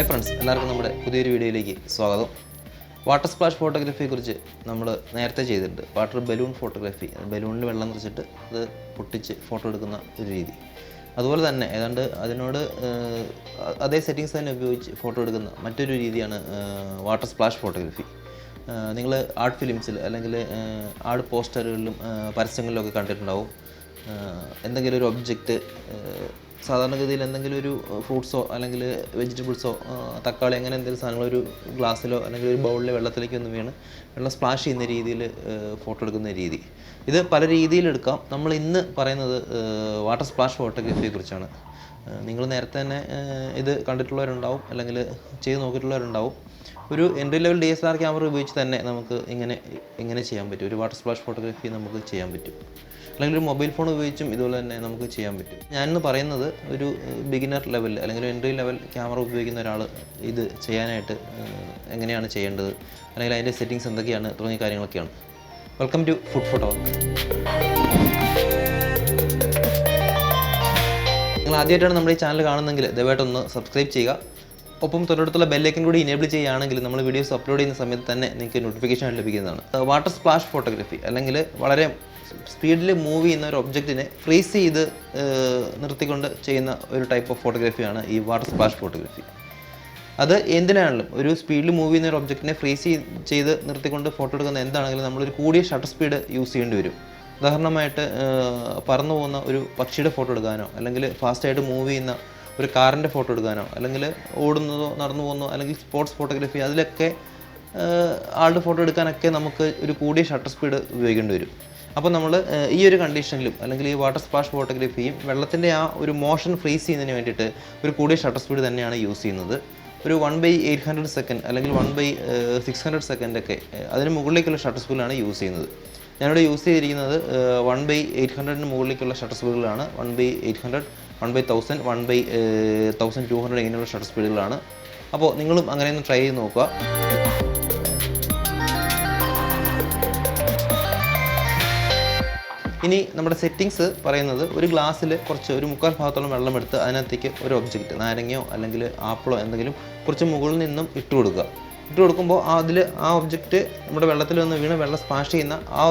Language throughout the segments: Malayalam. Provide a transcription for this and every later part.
friends, എല്ലാവർക്കും നമ്മുടെ പുതിയൊരു വീഡിയോയിലേക്ക് സ്വാഗതം. വാട്ടർ സ്പ്ലാഷ് ഫോട്ടോഗ്രാഫിയെക്കുറിച്ച് നമ്മൾ നേരത്തെ ചെയ്തിട്ടുണ്ട്. വാട്ടർ ബലൂൺ ഫോട്ടോഗ്രാഫി, ബലൂണിൽ വെള്ളം നിറച്ചിട്ട് അത് പൊട്ടിച്ച് ഫോട്ടോ എടുക്കുന്ന ഒരു രീതി. അതുപോലെ തന്നെ ഏതാണ്ട് അതിനോട് അതേ സെറ്റിങ്സ് തന്നെ ഉപയോഗിച്ച് ഫോട്ടോ എടുക്കുന്ന മറ്റൊരു രീതിയാണ് വാട്ടർ സ്പ്ലാഷ് ഫോട്ടോഗ്രാഫി. നിങ്ങൾ ആർട്ട് ഫിലിംസിൽ അല്ലെങ്കിൽ ആർട്ട് പോസ്റ്ററുകളിലും പരസ്യങ്ങളിലൊക്കെ കണ്ടിട്ടുണ്ടാവും. എന്തെങ്കിലും ഒരു ഒബ്ജക്റ്റ്, സാധാരണഗതിയിൽ എന്തെങ്കിലും ഒരു ഫ്രൂട്ട്സോ അല്ലെങ്കിൽ വെജിറ്റബിൾസോ തക്കാളി അങ്ങനെ എന്തെങ്കിലും സാധനങ്ങൾ ഒരു ഗ്ലാസ്സിലോ അല്ലെങ്കിൽ ഒരു ബൗളിലെ വെള്ളത്തിലേക്ക് ഒന്ന് വീണ് വെള്ളം സ്പ്ലാഷ് ചെയ്യുന്ന രീതിയിൽ ഫോട്ടോ എടുക്കുന്ന രീതി. ഇത് പല രീതിയിലെടുക്കാം. നമ്മൾ ഇന്ന് പറയുന്നത് വാട്ടർ സ്പ്ലാഷ് ഫോട്ടോഗ്രാഫിയെക്കുറിച്ചാണ്. നിങ്ങൾ നേരത്തെ തന്നെ ഇത് കണ്ടിട്ടുള്ളവരുണ്ടാവും അല്ലെങ്കിൽ ചെയ്ത് നോക്കിയിട്ടുള്ളവരുണ്ടാവും. ഒരു എൻട്രി ലെവൽ DSLR ക്യാമറ ഉപയോഗിച്ച് തന്നെ നമുക്ക് ഇങ്ങനെ ചെയ്യാൻ പറ്റും. ഒരു വാട്ടർ സ്പ്ലാഷ് ഫോട്ടോഗ്രാഫി നമുക്ക് ചെയ്യാൻ പറ്റും. അല്ലെങ്കിൽ ഒരു മൊബൈൽ ഫോൺ ഉപയോഗിച്ചും ഇതുപോലെ തന്നെ നമുക്ക് ചെയ്യാൻ പറ്റും. ഞാനിന്ന് പറയുന്നത് ഒരു ബിഗിനർ ലെവൽ അല്ലെങ്കിൽ ഒരു എൻട്രി ലെവൽ ക്യാമറ ഉപയോഗിക്കുന്ന ഒരാൾ ഇത് ചെയ്യാനായിട്ട് എങ്ങനെയാണ് ചെയ്യേണ്ടത്, അല്ലെങ്കിൽ അതിൻ്റെ സെറ്റിങ്സ് എന്തൊക്കെയാണ് തുടങ്ങിയ കാര്യങ്ങളൊക്കെയാണ്. Welcome to food photo. നിങ്ങൾ ആദ്യമായിട്ടാണ് നമ്മുടെ ഈ ചാനൽ കാണുന്നതെങ്കിൽ ദയവായിട്ടൊന്ന് സബ്സ്ക്രൈബ് ചെയ്യുക. ഒപ്പം തൊട്ടടുത്തുള്ള ബെല്ലൈക്കൻ കൂടി ഇനേബിൾ ചെയ്യുകയാണെങ്കിൽ നമ്മൾ വീഡിയോസ് അപ്ലോഡ് ചെയ്യുന്ന സമയത്ത് തന്നെ നിങ്ങൾക്ക് നോട്ടിഫിക്കേഷൻ ലഭിക്കുന്നതാണ്. വാട്ടർ സ്പ്ലാഷ് ഫോട്ടോഗ്രാഫി അല്ലെങ്കിൽ വളരെ സ്പീഡിൽ മൂവ് ചെയ്യുന്ന ഒരു ഒബ്ജക്റ്റിനെ ഫ്രീസ് ചെയ്ത് നിർത്തിക്കൊണ്ട് ചെയ്യുന്ന ഒരു ടൈപ്പ് ഓഫ് ഫോട്ടോഗ്രാഫിയാണ് ഈ വാട്ടർ സ്പ്ലാഷ് ഫോട്ടോഗ്രാഫി. അത് എന്തിനാണെങ്കിലും ഒരു സ്പീഡിൽ മൂവ് ചെയ്യുന്ന ഒരു ഒബ്ജക്റ്റിനെ ഫ്രീസ് ചെയ്ത് നിർത്തിക്കൊണ്ട് ഫോട്ടോ എടുക്കുന്ന എന്താണെങ്കിലും നമ്മളൊരു കൂടിയ ഷട്ടർ സ്പീഡ് യൂസ് ചെയ്യേണ്ടി വരും. ഉദാഹരണമായിട്ട് പറന്നു പോകുന്ന ഒരു പക്ഷിയുടെ ഫോട്ടോ എടുക്കാനോ, അല്ലെങ്കിൽ ഫാസ്റ്റായിട്ട് മൂവ് ചെയ്യുന്ന ഒരു കാറിൻ്റെ ഫോട്ടോ എടുക്കാനോ, അല്ലെങ്കിൽ ഓടുന്നതോ നടന്നു പോകുന്നതോ, അല്ലെങ്കിൽ സ്പോർട്സ് ഫോട്ടോഗ്രാഫി, അതിലൊക്കെ ആളുടെ ഫോട്ടോ എടുക്കാനൊക്കെ നമുക്ക് ഒരു കൂടിയ ഷട്ടർ സ്പീഡ് ഉപയോഗിക്കേണ്ടി വരും. അപ്പോൾ നമ്മൾ ഈ ഒരു കണ്ടീഷനിലും അല്ലെങ്കിൽ ഈ വാട്ടർ സ്പ്ലാഷ് ഫോട്ടോഗ്രാഫിയും വെള്ളത്തിൻ്റെ ആ ഒരു മോഷൻ ഫ്രീസ് ചെയ്യുന്നതിന് വേണ്ടിയിട്ട് ഒരു കൂടിയ ഷട്ടർ സ്പീഡ് തന്നെയാണ് യൂസ് ചെയ്യുന്നത്. ഒരു 1/800 സെക്കൻഡ് അല്ലെങ്കിൽ 1/600 സെക്കൻഡൊക്കെ അതിന് മുകളിലേക്കുള്ള ഷട്ടർ സ്പീഡിലാണ് യൂസ് ചെയ്യുന്നത്. ഞാനിവിടെ യൂസ് ചെയ്തിരിക്കുന്നത് 1/800 മുകളിലേക്കുള്ള ഷട്ടർ സ്പീഡുകളാണ്. 1/800, 1/1000, 1/1200 ഇങ്ങനെയുള്ള ഷട്ടർ സ്പീഡുകളാണ്. അപ്പോൾ നിങ്ങളും അങ്ങനെ ഒന്ന് ട്രൈ ചെയ്ത് നോക്കുക. ഇനി നമ്മുടെ സെറ്റിങ്സ് പറയുന്നത്, ഒരു ഗ്ലാസ്സിൽ ഒരു 3/4 ഭാഗത്തോളം വെള്ളം എടുത്ത് അതിനകത്തേക്ക് ഒരു ഒബ്ജക്റ്റ്, നാരങ്ങയോ അല്ലെങ്കിൽ ആപ്പിളോ എന്തെങ്കിലും കുറച്ച് മുകളിൽ നിന്നും ഇട്ട് കൊടുക്കുമ്പോൾ ആ ഒബ്ജക്റ്റ് നമ്മുടെ വെള്ളത്തിൽ വന്ന് വീണ് വെള്ളം സ്പ്ലാഷ് ചെയ്യുന്ന ആ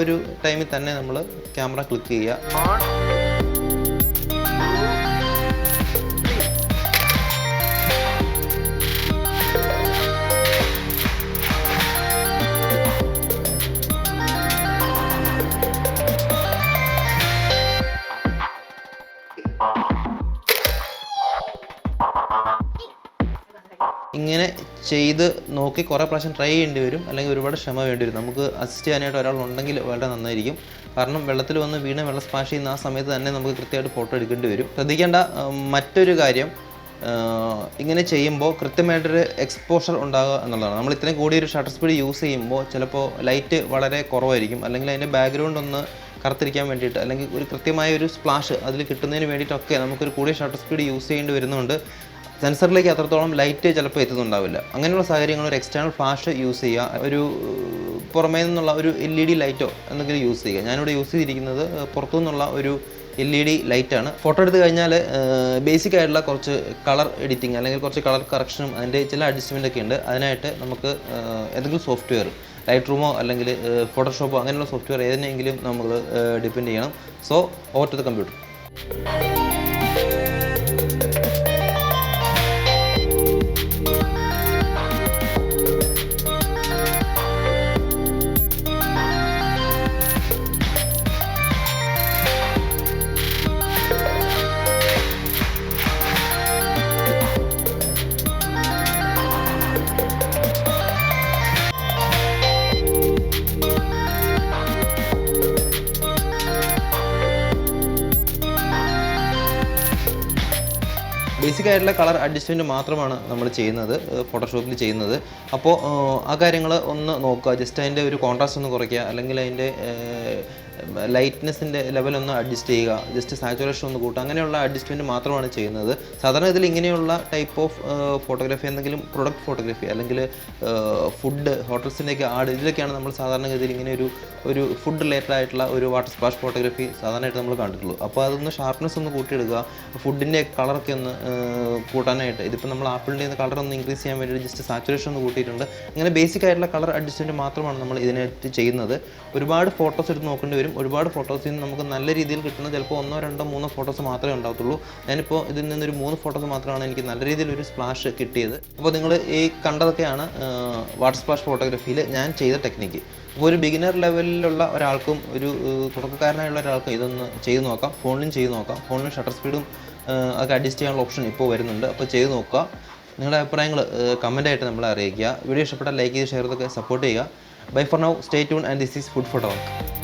ഒരു ടൈമിൽ തന്നെ നമ്മൾ ക്യാമറ ക്ലിക്ക് ചെയ്യുക. ഇങ്ങനെ ചെയ്ത് നോക്കി കുറേ പ്രാവശ്യം ട്രൈ ചെയ്യേണ്ടി വരും, അല്ലെങ്കിൽ ഒരുപാട് ക്ഷമ വേണ്ടി വരും. നമുക്ക് അസിസ്റ്റ് ചെയ്യാനായിട്ട് ഒരാളുണ്ടെങ്കിൽ വളരെ നന്നായിരിക്കും. കാരണം വെള്ളത്തിൽ വന്ന് വീണ് വെള്ളം സ്പ്ലാഷ് ചെയ്യുന്ന ആ സമയത്ത് തന്നെ നമുക്ക് കൃത്യമായിട്ട് ഫോട്ടോ എടുക്കേണ്ടി വരും. ശ്രദ്ധിക്കേണ്ട മറ്റൊരു കാര്യം, ഇങ്ങനെ ചെയ്യുമ്പോൾ കൃത്യമായിട്ടൊരു എക്സ്പോഷർ ഉണ്ടാകുക എന്നുള്ളതാണ്. നമ്മൾ ഇത്രയും കൂടിയൊരു ഷട്ടർ സ്പീഡ് യൂസ് ചെയ്യുമ്പോൾ ചിലപ്പോൾ ലൈറ്റ് വളരെ കുറവായിരിക്കും, അല്ലെങ്കിൽ അതിൻ്റെ ബാക്ക്ഗ്രൗണ്ട് ഒന്ന് കറുത്തിരിക്കാൻ വേണ്ടിയിട്ട്, അല്ലെങ്കിൽ ഒരു കൃത്യമായ ഒരു സ്പ്ലാഷ് അതിൽ കിട്ടുന്നതിന് വേണ്ടിയിട്ടൊക്കെ നമുക്കൊരു കൂടിയ ഷട്ടർ സ്പീഡ് യൂസ് ചെയ്യേണ്ടി വരുന്നുണ്ട്. സെൻസറിലേക്ക് അത്രത്തോളം ലൈറ്റ് ചിലപ്പോൾ എത്തുന്നുണ്ടാവില്ല. അങ്ങനെയുള്ള സാഹചര്യങ്ങൾ ഒരു എക്സ്റ്റേണൽ ഫ്ലാഷ് യൂസ് ചെയ്യുക, ഒരു പുറമേ നിന്നുള്ള ഒരു LED ലൈറ്റോ എന്തെങ്കിലും യൂസ് ചെയ്യുക. ഞാനിവിടെ യൂസ് ചെയ്തിരിക്കുന്നത് പുറത്തു നിന്നുള്ള ഒരു LED ലൈറ്റാണ്. ഫോട്ടോ എടുത്ത് കഴിഞ്ഞാൽ ബേസിക് ആയിട്ടുള്ള കുറച്ച് കളർ എഡിറ്റിംഗ് അല്ലെങ്കിൽ കുറച്ച് കളർ കറക്ഷനും അതിൻ്റെ ചില അഡ്ജസ്റ്റ്മെൻ്റൊക്കെ ഉണ്ട്. അതിനായിട്ട് നമുക്ക് ഏതെങ്കിലും സോഫ്റ്റ്വെയർ, ലൈറ്റ് റൂമോ അല്ലെങ്കിൽ ഫോട്ടോഷോപ്പോ അങ്ങനെയുള്ള സോഫ്റ്റ്വെയർ ഏതിനെങ്കിലും നമ്മൾ ഡിപ്പെൻഡ് ചെയ്യണം. So over to the computer. Basic ആയിട്ടുള്ള കളർ അഡ്ജസ്റ്റ്മെൻറ്റ് മാത്രമാണ് നമ്മൾ ചെയ്യുന്നത്, ഫോട്ടോഷോപ്പിൽ ചെയ്യുന്നത്. അപ്പോൾ ആ കാര്യങ്ങൾ ഒന്ന് നോക്കുക. ജസ്റ്റ് അതിൻ്റെ ഒരു കോൺട്രാസ്റ്റ് ഒന്ന് കുറയ്ക്കുക, അല്ലെങ്കിൽ അതിൻ്റെ ലൈറ്റ്നെസ്സിൻ്റെ ലെവലൊന്ന് അഡ്ജസ്റ്റ് ചെയ്യുക, ജസ്റ്റ് സാച്ചുറേഷൻ ഒന്ന് കൂട്ടുക, അങ്ങനെയുള്ള അഡ്ജസ്റ്റ്മെൻറ്റ് മാത്രമാണ് ചെയ്യുന്നത്. സാധാരണ ഇതിൽ ഇങ്ങനെയുള്ള ടൈപ്പ് ഓഫ് ഫോട്ടോഗ്രാഫി, എന്തെങ്കിലും പ്രൊഡക്റ്റ് ഫോട്ടോഗ്രാഫി അല്ലെങ്കിൽ ഫുഡ് ഹോട്ടൽസിൻ്റെയൊക്കെ ആഡ്, ഇതിലൊക്കെയാണ് നമ്മൾ സാധാരണഗതിയിൽ ഇങ്ങനെ ഒരു ഫുഡ് റിലേറ്റഡ് ആയിട്ടുള്ള ഒരു വാട്ടർ സ്പ്ലാഷ് ഫോട്ടോഗ്രാഫി സാധാരണയായിട്ട് നമ്മൾ കണ്ടിട്ടുള്ളൂ. അപ്പോൾ അതൊന്ന് ഷാർപ്നെസ് ഒന്ന് കൂട്ടിയെടുക്കുക, ഫുഡിൻ്റെ കളറൊക്കെ ഒന്ന് കൂട്ടാനായിട്ട്. ഇതിപ്പോൾ നമ്മൾ ആപ്പിളിൻ്റെ കളർ ഒന്ന് ഇൻക്രീസ് ചെയ്യാൻ വേണ്ടിയിട്ട് ജസ്റ്റ് സാച്ചുറേഷൻ ഒന്ന് കൂട്ടിയിട്ടുണ്ട്. അങ്ങനെ ബേസിക് ആയിട്ടുള്ള കളർ അഡ്ജസ്റ്റ്മെൻറ്റ് മാത്രമാണ് നമ്മൾ ഇതിനായിട്ട് ചെയ്യുന്നത്. ഒരുപാട് ഫോട്ടോസ് എടുത്ത് നോക്കേണ്ടി വരും. ഒരുപാട് ഫോട്ടോസിൽ നിന്ന് നമുക്ക് നല്ല രീതിയിൽ കിട്ടുന്നത് ചിലപ്പോൾ 1, 2, 3 ഫോട്ടോസ് മാത്രമേ ഉണ്ടാകത്തുള്ളൂ. ഞാനിപ്പോൾ ഇതിൽ നിന്നൊരു 3 ഫോട്ടോസ് മാത്രമാണ് എനിക്ക് നല്ല രീതിയിലൊരു സ്പ്ലാഷ് കിട്ടിയത്. അപ്പോൾ നിങ്ങൾ ഈ കണ്ടതൊക്കെയാണ് വാട്ടർ സ്പ്ലാഷ് ഫോട്ടോഗ്രാഫിയിൽ ഞാൻ ചെയ്ത ടെക്നിക്ക്. അപ്പോൾ ഒരു ബിഗിനർ ലെവലിലുള്ള ഒരാൾക്കും ഒരു തുടക്കക്കാരനായുള്ള ഒരാൾക്കും ഇതൊന്ന് ചെയ്ത് നോക്കാം. ഫോണിലും ചെയ്ത് നോക്കാം. ഫോണിലും ഷട്ടർ സ്പീഡും ഒക്കെ അഡ്ജസ്റ്റ് ചെയ്യാനുള്ള ഓപ്ഷൻ ഇപ്പോൾ വരുന്നുണ്ട്. അപ്പോൾ ചെയ്ത് നോക്കുക. നിങ്ങളുടെ അഭിപ്രായങ്ങൾ കമൻറ്റായിട്ട് നമ്മളെ അറിയിക്കുക. വീഡിയോ ഇഷ്ടപ്പെട്ടാൽ ലൈക്ക് ചെയ്ത് ഷെയർ ചെയ്തൊക്കെ സപ്പോർട്ട് ചെയ്യുക. Bye for now, stay tuned, and this is Food for Talk.